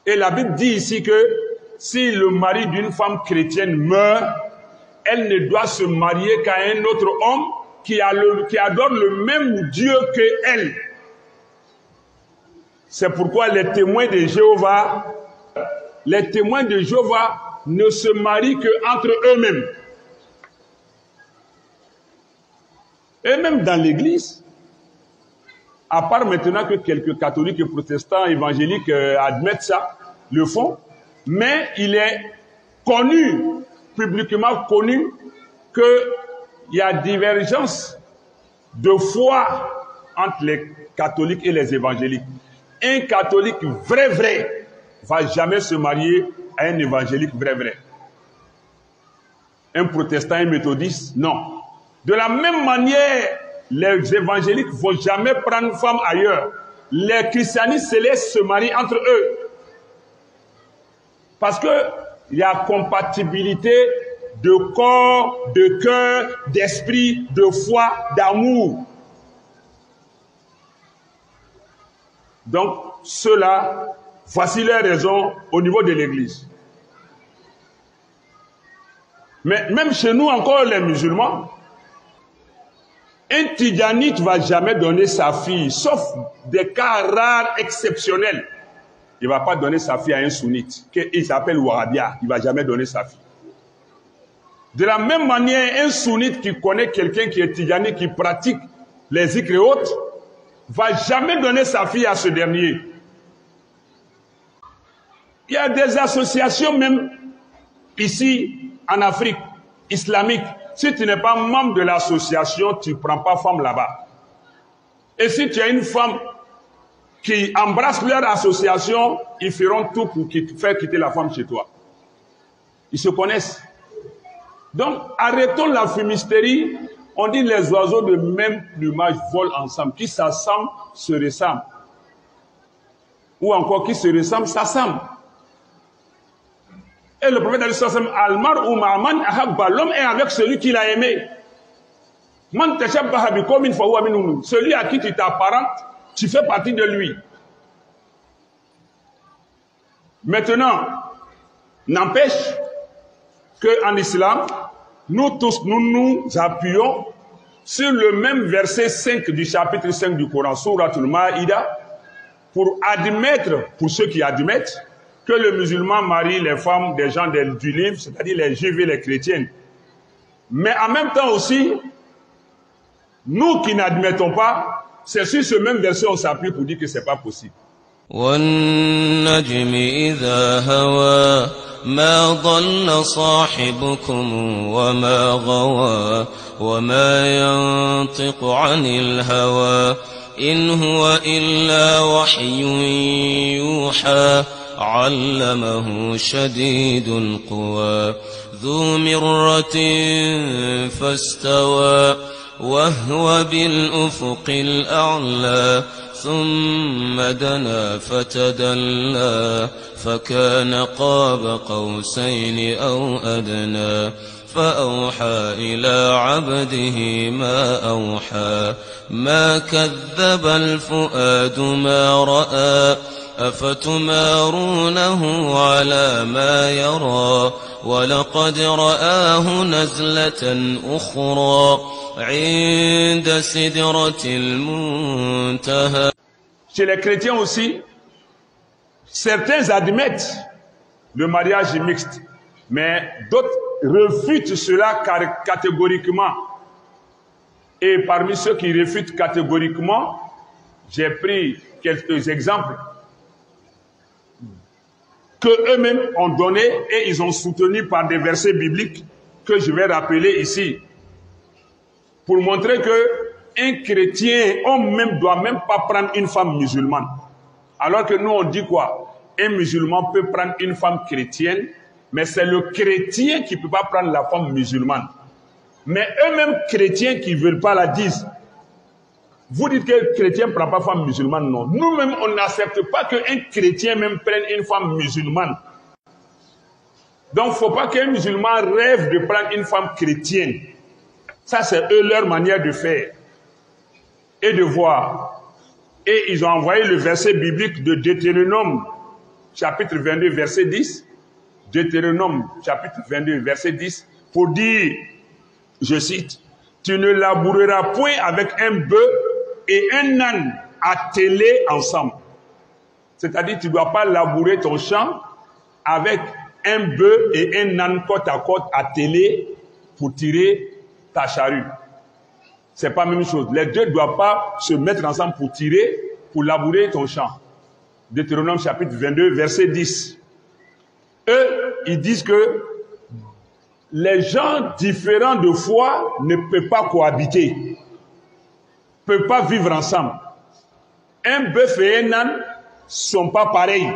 Et la Bible dit ici que si le mari d'une femme chrétienne meurt, elle ne doit se marier qu'à un autre homme qui adore le même Dieu qu'elle. C'est pourquoi les témoins de Jéhovah ne se marient qu'entre eux-mêmes. Et même dans l'église, à part maintenant que quelques catholiques et protestants évangéliques admettent ça, le font, mais il est connu, publiquement connu, qu'il y a divergence de foi entre les catholiques et les évangéliques. Un catholique vrai va jamais se marier à un évangélique vrai. Un protestant, un méthodiste, non. De la même manière, les évangéliques ne vont jamais prendre une femme ailleurs. Les christianistes se laissent se marier entre eux. Parce qu'il y a compatibilité de corps, de cœur, d'esprit, de foi, d'amour. Donc, ceux-là, voici les raisons au niveau de l'Église. Mais même chez nous encore, les musulmans, un tidjanite ne va jamais donner sa fille, sauf des cas rares, exceptionnels. Il ne va pas donner sa fille à un sunnite, qu'il s'appelle Wahhabia. Il ne va jamais donner sa fille. De la même manière, un sunnite qui connaît quelqu'un qui est tidjanite, qui pratique les zikr et autres, va jamais donner sa fille à ce dernier. Il y a des associations même ici en Afrique islamique. Si tu n'es pas membre de l'association, tu ne prends pas femme là-bas. Et si tu as une femme qui embrasse leur association, ils feront tout pour faire quitter la femme chez toi. Ils se connaissent. Donc, arrêtons la fumisterie. On dit les oiseaux de même plumage volent ensemble. Qui s'assemblent, se ressemblent. Ou encore qui se ressemblent, s'assemblent. Et le prophète a dit, Almar ou Ma'man ahabba, l'homme est avec celui qu'il a aimé. Man tashabbaha bi qawmin fa huwa minhum. Celui à qui tu t'apparentes, tu fais partie de lui. Maintenant, n'empêche qu'en islam, nous tous, nous appuyons sur le même verset 5 du chapitre 5 du Coran, Souratul Maïda, pour admettre, pour ceux qui admettent, que le musulman marie les femmes des gens du livre, c'est-à-dire les juifs et les chrétiennes. Mais en même temps aussi, nous qui n'admettons pas, c'est sur ce même verset on s'appuie pour dire que ce n'est pas possible. وَالنَّجْمِ إِذَا هَوَى مَا ضَلَّ صَاحِبُكُمْ وَمَا غَوَى وَمَا يَنطِقُ عَنِ الْهَوَى إِنْ هُوَ إِلَّا وَحْيٌ يُوحَى عَلَّمَهُ شَدِيدُ الْقُوَى ذُو مِرَّةٍ فَاسْتَوَى وَهُوَ بِالْأُفُقِ الْأَعْلَى ثم دنا فتدلى فكان قاب قوسين أو أدنى فأوحى إلى عبده ما أوحى ما كذب الفؤاد ما رأى أفتمارونه على ما يرى ولقد رآه نزلة أخرى عند سدرة المنتهى. Chez les chrétiens aussi, certains admettent le mariage mixte, mais d'autres refutent cela catégoriquement. Et parmi ceux qui refutent catégoriquement, j'ai pris quelques exemples que eux-mêmes ont donné et ils ont soutenu par des versets bibliques que je vais rappeler ici. Pour montrer que un chrétien, homme même, doit même pas prendre une femme musulmane. Alors que nous, on dit quoi? Un musulman peut prendre une femme chrétienne, mais c'est le chrétien qui ne peut pas prendre la femme musulmane. Mais eux-mêmes, chrétiens qui ne veulent pas la disent. Vous dites que le chrétien ne prend pas femme musulmane, non. Nous-mêmes, on n'accepte pas qu'un chrétien même prenne une femme musulmane. Donc, il ne faut pas qu'un musulman rêve de prendre une femme chrétienne. Ça, c'est eux, leur manière de faire et de voir. Et ils ont envoyé le verset biblique de Deutéronome, chapitre 22, verset 10, Deutéronome, chapitre 22, verset 10, pour dire, je cite, « Tu ne laboureras point avec un bœuf et un âne attelés ensemble. » C'est-à-dire, tu ne dois pas labourer ton champ avec un bœuf et un âne côte à côte attelés pour tirer ta charrue. Ce n'est pas la même chose. Les deux ne doivent pas se mettre ensemble pour tirer, pour labourer ton champ. Deutéronome chapitre 22, verset 10. Eux, ils disent que les gens différents de foi ne peuvent pas cohabiter, ne peuvent pas vivre ensemble. Un bœuf et un âne ne sont pas pareils.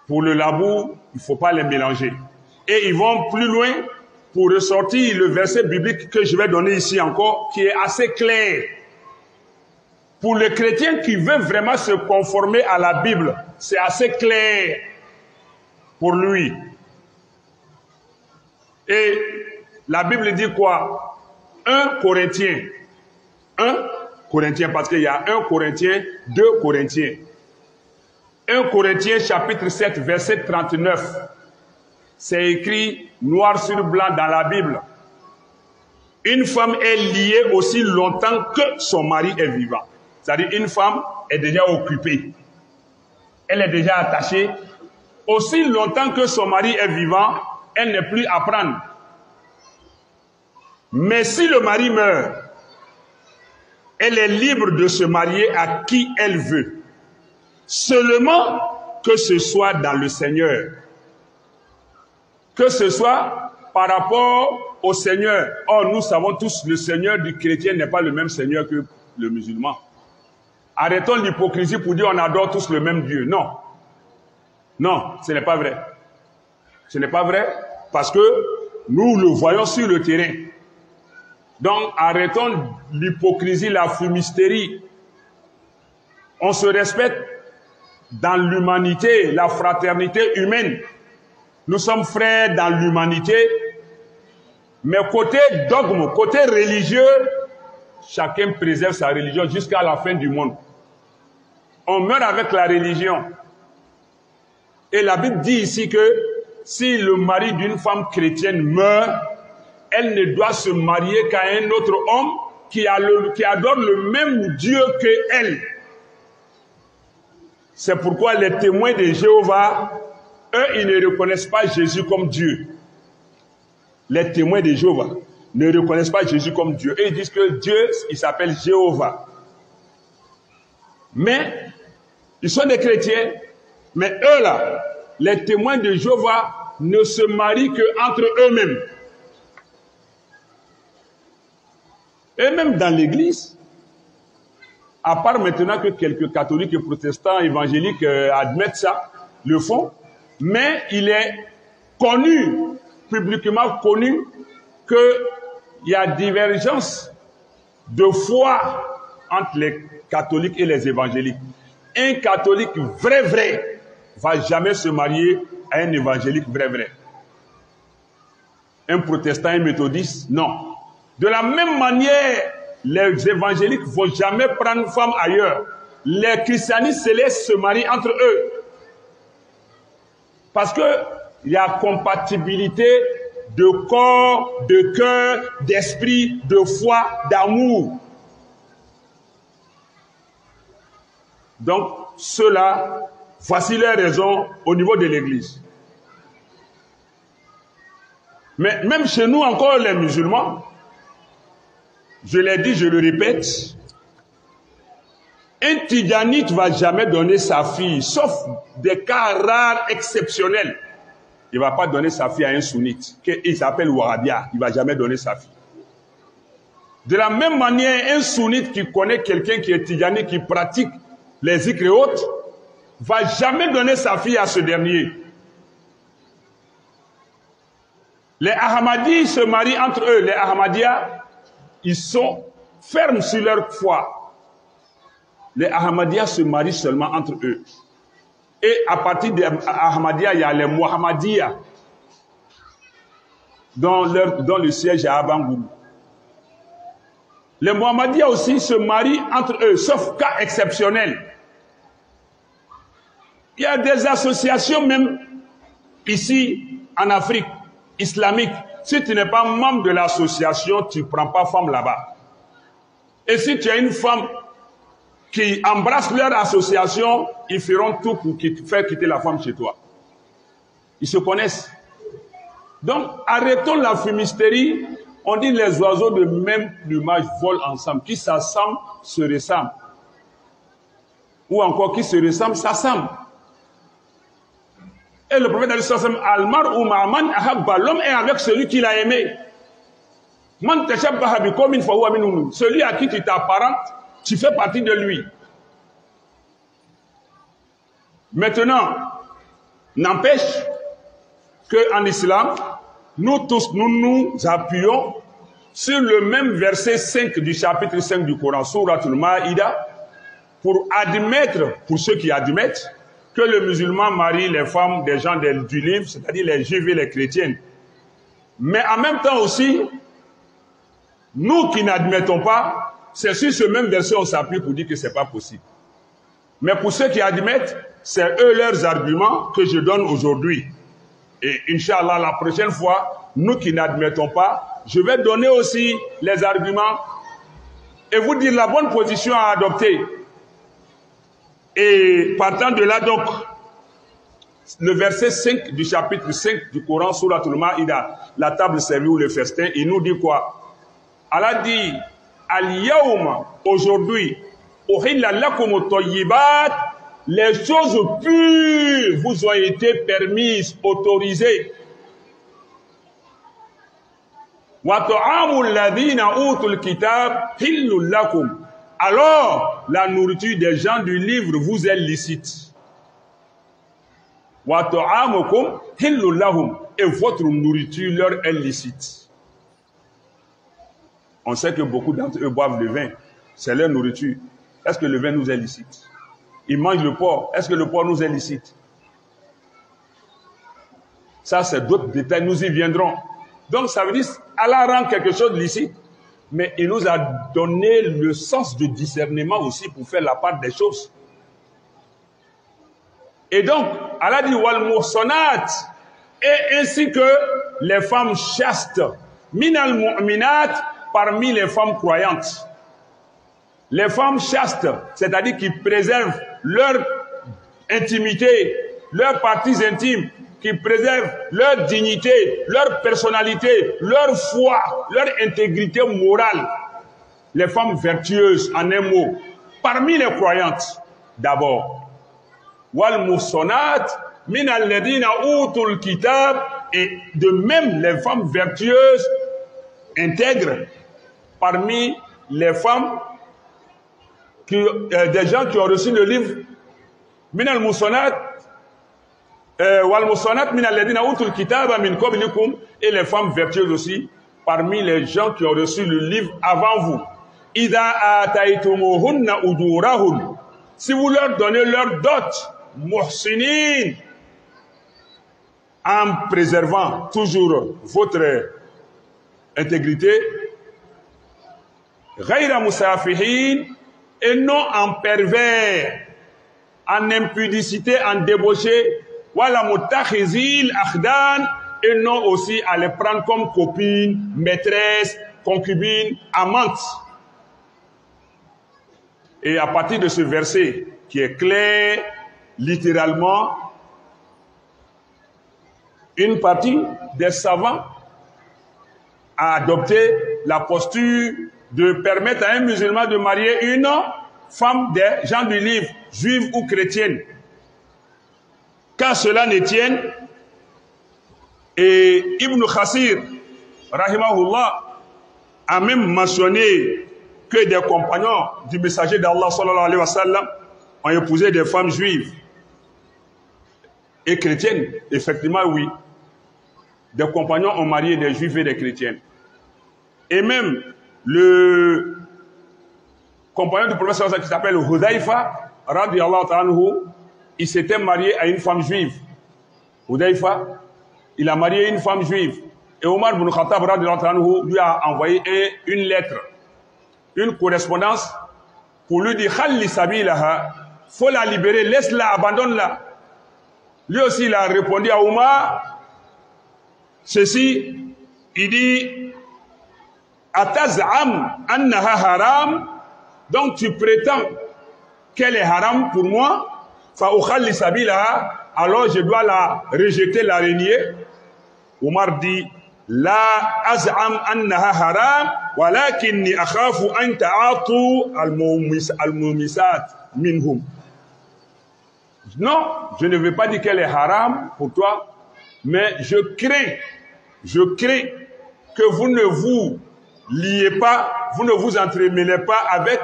Pour le labour, il ne faut pas les mélanger. Et ils vont plus loin pour ressortir le verset biblique que je vais donner ici encore, qui est assez clair. Pour le chrétien qui veut vraiment se conformer à la Bible, c'est assez clair pour lui. Et la Bible dit quoi? 1 Corinthiens. 1 Corinthiens, parce qu'il y a 1 Corinthiens, 2 Corinthiens. 1 Corinthiens chapitre 7, verset 39. C'est écrit noir sur blanc dans la Bible. Une femme est liée aussi longtemps que son mari est vivant. C'est-à-dire une femme est déjà occupée. Elle est déjà attachée. Aussi longtemps que son mari est vivant, elle n'est plus à prendre. Mais si le mari meurt, elle est libre de se marier à qui elle veut. Seulement que ce soit dans le Seigneur. Que ce soit par rapport au Seigneur. Or, nous savons tous, le Seigneur du chrétien n'est pas le même Seigneur que le musulman. Arrêtons l'hypocrisie pour dire on adore tous le même Dieu. Non. Non, ce n'est pas vrai. Ce n'est pas vrai parce que nous le voyons sur le terrain. Donc, arrêtons l'hypocrisie, la fumisterie. On se respecte dans l'humanité, la fraternité humaine. Nous sommes frères dans l'humanité, mais côté dogme, côté religieux, chacun préserve sa religion jusqu'à la fin du monde. On meurt avec la religion. Et la Bible dit ici que si le mari d'une femme chrétienne meurt, elle ne doit se marier qu'à un autre homme qui adore le même Dieu qu'elle. C'est pourquoi les témoins de Jéhovah, eux, ils ne reconnaissent pas Jésus comme Dieu. Les témoins de Jéhovah ne reconnaissent pas Jésus comme Dieu. Et ils disent que Dieu, il s'appelle Jéhovah. Mais, ils sont des chrétiens. Mais eux là, les témoins de Jéhovah ne se marient qu'entre eux-mêmes. Et même dans l'église, à part maintenant que quelques catholiques et protestants évangéliques admettent ça, le font, mais il est connu, publiquement connu, qu'il y a divergence de foi entre les catholiques et les évangéliques. Un catholique vrai va jamais se marier à un évangélique vrai. Un protestant, un méthodiste, non. De la même manière, les évangéliques ne vont jamais prendre une femme ailleurs. Les christianistes se laissent se marier entre eux. Parce qu'il y a compatibilité de corps, de cœur, d'esprit, de foi, d'amour. Donc, ceux-là, voici les raisons au niveau de l'Église. Mais même chez nous encore, les musulmans, je l'ai dit, je le répète, un tidjanite ne va jamais donner sa fille, sauf des cas rares, exceptionnels. Il ne va pas donner sa fille à un sunnite, qui s'appelle Wahhabia. Il ne va jamais donner sa fille. De la même manière, un sunnite qui connaît quelqu'un qui est tidjanite, qui pratique les zikrs et autres, ne va jamais donner sa fille à ce dernier. Les Ahmadis se marient entre eux. Les Ahmadiyas, ils sont fermes sur leur foi. Les Ahmadiyas se marient seulement entre eux. Et à partir des Ahmadiyas, il y a les Mohammadiyas, dont le siège est à Bangourou. Les Mohammadiyas aussi se marient entre eux, sauf cas exceptionnel. Il y a des associations même ici en Afrique islamique. Si tu n'es pas membre de l'association, tu ne prends pas femme là-bas. Et si tu as une femme qui embrasse leur association, ils feront tout pour faire quitter la femme chez toi. Ils se connaissent. Donc, arrêtons la fumisterie. On dit les oiseaux de même plumage volent ensemble. Qui s'assemblent, se ressemblent. Ou encore qui se ressemblent, s'assemblent. Et le prophète a dit, Almar ou Ma'aman ahabba, l'homme est avec celui qu'il a aimé. Man tashabbaha biqawmin fahuwa minhum. Celui à qui tu t'apparentes, tu fais partie de lui. Maintenant, n'empêche qu'en islam, nous tous, nous appuyons sur le même verset 5 du chapitre 5 du Coran, Souratul Maïda, pour admettre, pour ceux qui admettent, que le musulman marie les femmes des gens du livre, c'est-à-dire les juifs et les chrétiennes. Mais en même temps aussi, nous qui n'admettons pas, c'est sur ce même verset on s'appuie pour dire que ce n'est pas possible. Mais pour ceux qui admettent, c'est eux leurs arguments que je donne aujourd'hui. Et Inch'Allah, la prochaine fois, nous qui n'admettons pas, je vais donner aussi les arguments et vous dire la bonne position à adopter. Et partant de là, donc, le verset 5 du chapitre 5 du Coran, Souratul Maïda, la table servie ou le festin, il nous dit quoi? Allah dit, Al-Yawma, aujourd'hui, Uhilla lakum at-tayyibat, les choses pures vous ont été permises, autorisées. Wa ta'amul ladhina utul kitab hillul lakum. Alors, la nourriture des gens du livre vous est licite. Wa ta'amukum hillul lahum. Et votre nourriture leur est licite. On sait que beaucoup d'entre eux boivent le vin. C'est leur nourriture. Est-ce que le vin nous est licite? Ils mangent le porc. Est-ce que le porc nous est licite? Ça, c'est d'autres détails. Nous y viendrons. Donc, ça veut dire Allah rend quelque chose de licite. Mais il nous a donné le sens de discernement aussi pour faire la part des choses. Et donc, Allah dit wal muhsanat, et ainsi que les femmes chastes, minal mu'minat, parmi les femmes croyantes. Les femmes chastes, c'est-à-dire qui préservent leur intimité, leurs parties intimes, qui préservent leur dignité, leur personnalité, leur foi, leur intégrité morale. Les femmes vertueuses, en un mot, parmi les croyantes, d'abord. Wal muhsanat min alladhina utul kitab, et de même les femmes vertueuses intègres parmi les femmes des gens qui ont reçu le livre min al muhsanat wal muhsanat min alladhina utul kitaba min qablikum, et les femmes vertueuses aussi parmi les gens qui ont reçu le livre avant vous. Idha ataytumuhunna ujurahun, si vous leur donnez leur dot, muhsinin, en préservant toujours votre intégrité, ghayra musafihin, et non en pervers, en impudicité, en débauché, wala mutakhizil akhdan, et non aussi à les prendre comme copines, maîtresses, concubines, amantes. Et à partir de ce verset qui est clair, littéralement, une partie des savants a adopté la posture de permettre à un musulman de marier une femme des gens du livre, juive ou chrétienne. Quand cela ne tienne, et Ibn Khasir, rahimahullah, a même mentionné que des compagnons du messager d'Allah sallallahu alayhi wa sallam ont épousé des femmes juives et chrétiennes. Effectivement, oui. Des compagnons ont marié des juifs et des chrétiennes. Et même le compagnon du prophète sallallahu alayhi wa sallam qui s'appelle Hudhaifa, radiyallahu ta'ala anhu, il s'était marié à une femme juive. Hudhaifa, il a marié une femme juive. Et Omar ibn Khattab, radiyallahu ta'ala anhu, lui a envoyé une lettre, une correspondance pour lui dire Khalli sabilaha, faut la libérer, laisse-la, abandonne-la. Lui aussi, il a répondu à Omar, ceci, il dit, Ataz'am annaha haram, donc tu prétends qu'elle est haram pour moi, fa ukhalli sabilaha, alors je dois la rejeter, la renier. Omar dit, la az'am annaha haram, walakinni akhafu an ta'atu al-mumisat minhum. Non, je ne veux pas dire qu'elle est haram pour toi, mais je crains que vous ne vous liez pas, vous ne vous entremêlez pas avec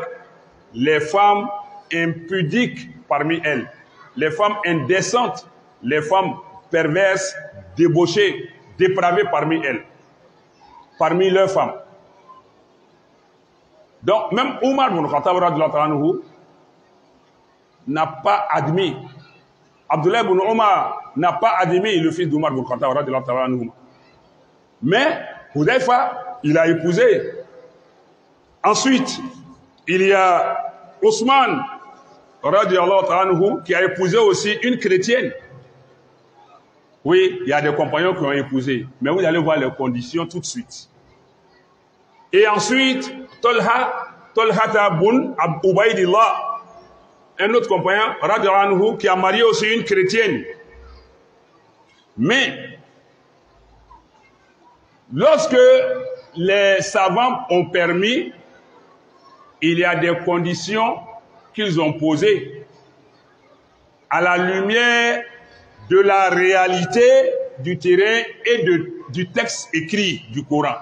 les femmes impudiques parmi elles, les femmes indécentes, les femmes perverses, débauchées, dépravées parmi elles, parmi leurs femmes. Donc, même Omar ibn Khattab n'a pas admis, Abdullah ibn Omar n'a pas admis le fils d'Omar ibn Khattab. Mais Hudayfa, il a épousé. Ensuite, il y a Ousmane qui a épousé aussi une chrétienne. Oui, il y a des compagnons qui ont épousé, mais vous allez voir les conditions tout de suite. Et ensuite, Tolha ibn Ubaydillah, un autre compagnon, qui a marié aussi une chrétienne. Mais, lorsque les savants ont permis, il y a des conditions qu'ils ont posées à la lumière de la réalité du terrain et du texte écrit du Coran.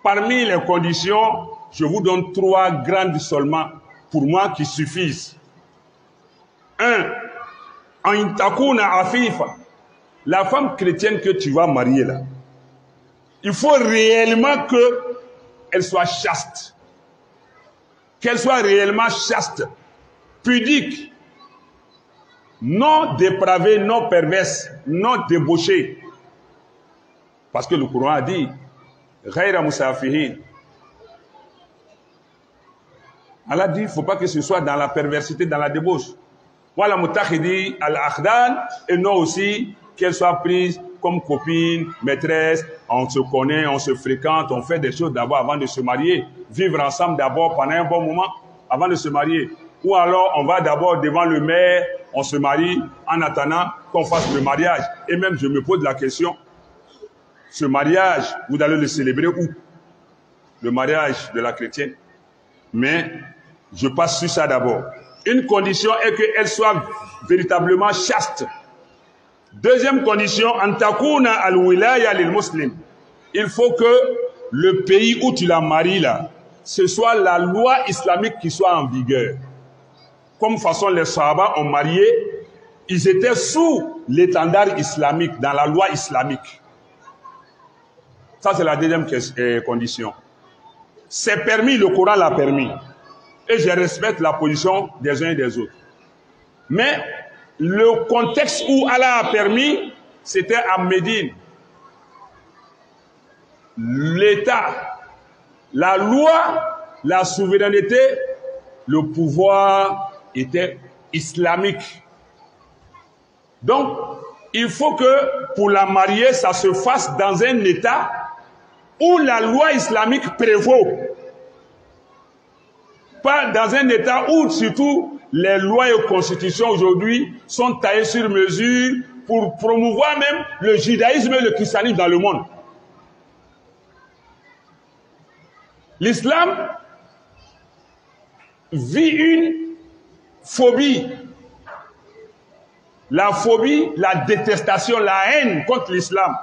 Parmi les conditions, je vous donne 3 grandes seulement, pour moi qui suffisent. 1. En takuna afifa, la femme chrétienne que tu vas marier là, il faut réellement qu'elle soit chaste. Qu'elle soit réellement chaste, pudique, non dépravée, non perverse, non débauchée. Parce que le Coran a dit, Ghayra musafihin. Allah dit, il ne faut pas que ce soit dans la perversité, dans la débauche. Voilà, mutakhidi al-akhdan, et non aussi qu'elle soit prise comme copine, maîtresse, on se connaît, on se fréquente, on fait des choses d'abord avant de se marier. Vivre ensemble d'abord pendant un bon moment avant de se marier. Ou alors on va d'abord devant le maire, on se marie en attendant qu'on fasse le mariage. Et même je me pose la question, ce mariage, vous allez le célébrer où? Le mariage de la chrétienne. Mais je passe sur ça d'abord. Une condition est qu'elle soit véritablement chaste. Deuxième condition, antakuna al-wilaya lil muslim. Il faut que le pays où tu la maries là, ce soit la loi islamique qui soit en vigueur. Comme façon les Sahaba ont marié, ils étaient sous l'étendard islamique, dans la loi islamique. Ça c'est la deuxième condition. C'est permis, le Coran l'a permis. Et je respecte la position des uns et des autres. Mais le contexte où Allah a permis, c'était à Médine. L'État, la loi, la souveraineté, le pouvoir était islamique. Donc, il faut que pour la marier, ça se fasse dans un État où la loi islamique prévaut. Pas dans un État où, surtout, les lois et constitutions aujourd'hui sont taillées sur mesure pour promouvoir même le judaïsme et le christianisme dans le monde. L'islam vit une phobie. La phobie, la détestation, la haine contre l'islam.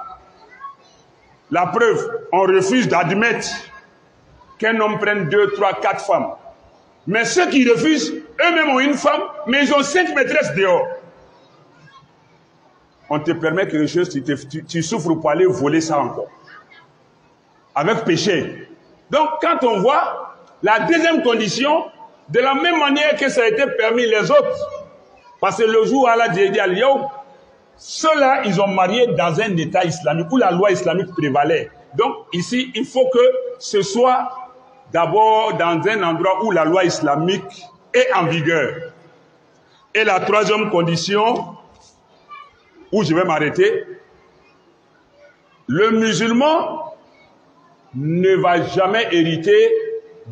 La preuve, on refuse d'admettre qu'un homme prenne 2, 3, 4 femmes. Mais ceux qui refusent, eux-mêmes ont une femme, mais ils ont 5 maîtresses dehors. On te permet quelque chose, tu souffres pour aller voler ça encore. Avec péché. Donc, quand on voit la deuxième condition, de la même manière que ça a été permis les autres, parce que le jour où Allah dit à Lyon, ceux-là, ils ont marié dans un État islamique où la loi islamique prévalait. Donc, ici, il faut que ce soit d'abord dans un endroit où la loi islamique est en vigueur. Et la troisième condition, où je vais m'arrêter. Le musulman ne va jamais hériter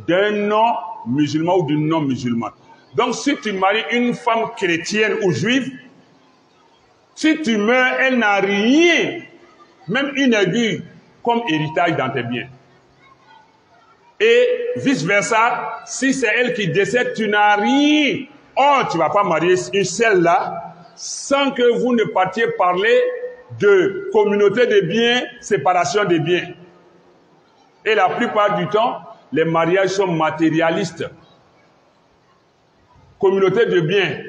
d'un non-musulman ou d'une non-musulmane. Donc si tu maries une femme chrétienne ou juive, si tu meurs, elle n'a rien, même une aiguille, comme héritage dans tes biens. Et vice-versa, si c'est elle qui décède, tu n'as rien. Or, tu ne vas pas marier une celle-là sans que vous ne partiez parler de communauté de biens, séparation des biens. Et la plupart du temps, les mariages sont matérialistes. Communauté de biens.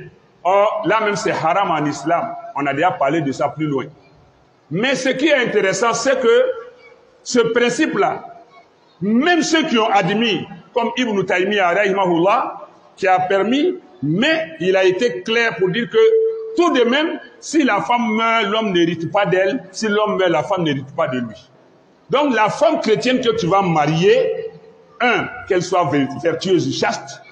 Or, là même c'est haram en islam. On a déjà parlé de ça plus loin. Mais ce qui est intéressant, c'est que ce principe-là, même ceux qui ont admis, comme Ibn Taymiyyah, rahimahullah, qui a permis, mais il a été clair pour dire que tout de même, si la femme meurt, l'homme n'hérite pas d'elle. Si l'homme meurt, la femme n'hérite pas de lui. Donc la femme chrétienne que tu vas marier, un, qu'elle soit vertueuse, chaste.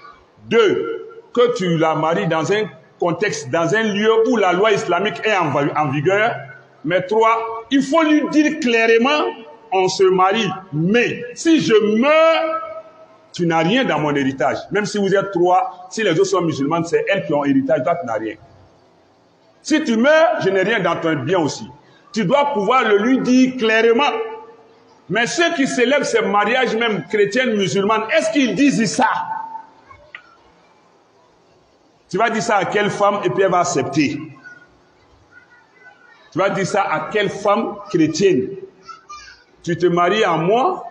Deux, que tu la maries dans un contexte, dans un lieu où la loi islamique est en vigueur. Mais trois, il faut lui dire clairement, on se marie, mais si je meurs, tu n'as rien dans mon héritage. Même si vous êtes trois, si les autres sont musulmans, c'est elles qui ont héritage, toi tu n'as rien. Si tu meurs, je n'ai rien dans ton bien aussi. Tu dois pouvoir le lui dire clairement. Mais ceux qui célèbrent ces mariages, même chrétiens, musulmans, est-ce qu'ils disent ça? Tu vas dire ça à quelle femme et puis elle va accepter? Tu vas dire ça à quelle femme chrétienne? Tu te maries à moi,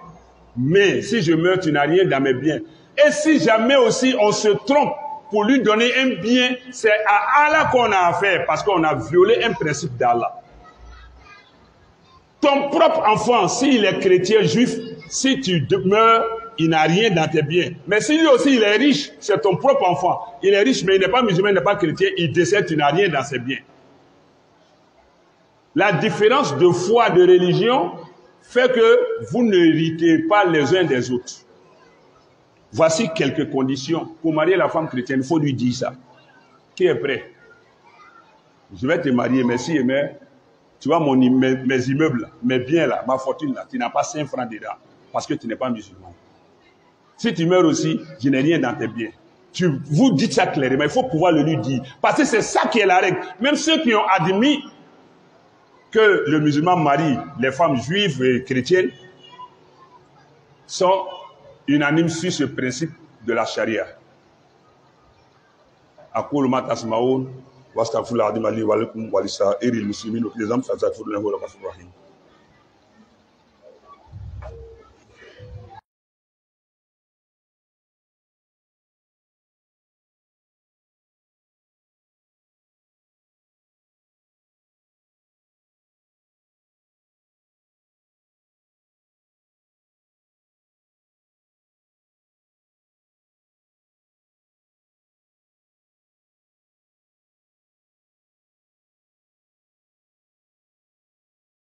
mais si je meurs, tu n'as rien dans mes biens. Et si jamais aussi on se trompe pour lui donner un bien, c'est à Allah qu'on a affaire parce qu'on a violé un principe d'Allah. Ton propre enfant, s'il est chrétien juif, si tu meurs, il n'a rien dans tes biens. Mais si lui aussi il est riche, c'est ton propre enfant. Il est riche, mais il n'est pas musulman, il n'est pas chrétien, il décède, tu n'as rien dans ses biens. La différence de foi, de religion, fait que vous n'héritez pas les uns des autres. Voici quelques conditions. Pour marier la femme chrétienne, il faut lui dire ça. Qui est prêt? Je vais te marier, mais si tu vois mes immeubles, mes biens là, ma fortune là, tu n'as pas 5 francs dedans, parce que tu n'es pas musulman. Si tu meurs aussi, je n'ai rien dans tes biens. Vous dites ça clairement, il faut pouvoir le lui dire. Parce que c'est ça qui est la règle. Même ceux qui ont admis que le musulman marie les femmes juives et chrétiennes sont unanimes sur ce principe de la charia. أقول ما تسمعون واستغفر الله العظيم لي ولكم ولسائر المسلمين وكل ذنب فاستغفروه إنه هو الغفور الرحيم.